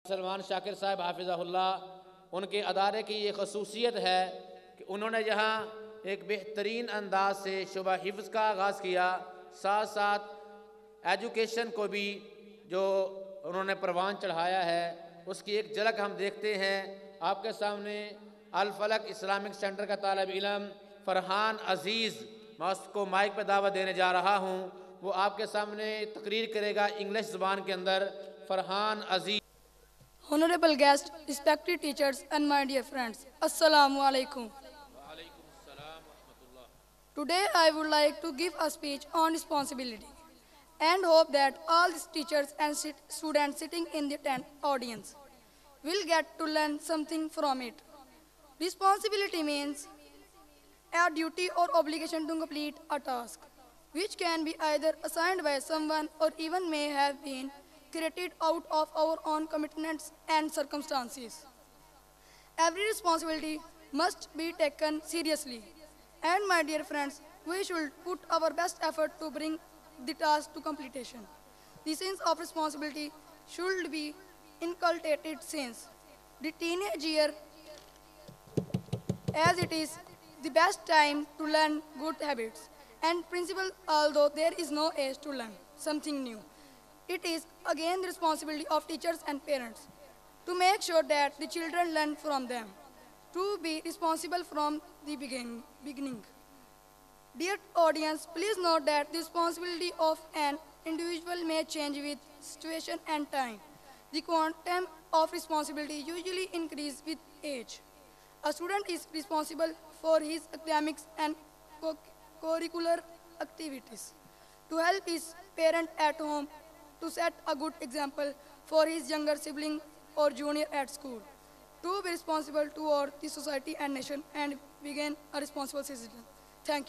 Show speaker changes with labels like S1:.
S1: सलमान शाकिर साहब हाफिज़हुल्लाह, उनके अदारे की ये खसूसियत है कि उन्होंने यहाँ एक बेहतरीन अंदाज से शुबा हिफ्ज़ का आगाज़ किया, साथ साथ एजुकेशन को भी जो उन्होंने परवान चढ़ाया है उसकी एक झलक हम देखते हैं। आपके सामने अल फलक इस्लामिक सेंटर का तालिब इल्म फरहान अज़ीज़, मैं उसको माइक पर दावत देने जा रहा हूँ। वो आपके सामने तकरीर करेगा इंग्लिश ज़ुबान के अंदर। फरहान अज़ीज़।
S2: Honorable guests, respected teachers, and my dear friends, Assalamu alaikum. Today I would like to give a speech on responsibility and hope that all the teachers and students sitting in the tent audience will get to learn something from it. Responsibility means a duty or obligation to complete a task, which can be either assigned by someone or even may have been created out of our own commitments and circumstances. Every responsibility must be taken seriously. And my dear friends, we should put our best effort to bring the task to completion. The sense of responsibility should be inculcated since the teenage year, as it is the best time to learn good habits and principles, although there is no age to learn something new. It is again the responsibility of teachers and parents to make sure that the children learn from them, to be responsible from the beginning. Dear audience, please note that the responsibility of an individual may change with situation and time. The quantum of responsibility usually increases with age. A student is responsible for his academics and curricular activities, to help his parent at home, to set a good example for his younger sibling or junior at school, to be responsible toward the society and nation and begin a responsible citizen. Thank you.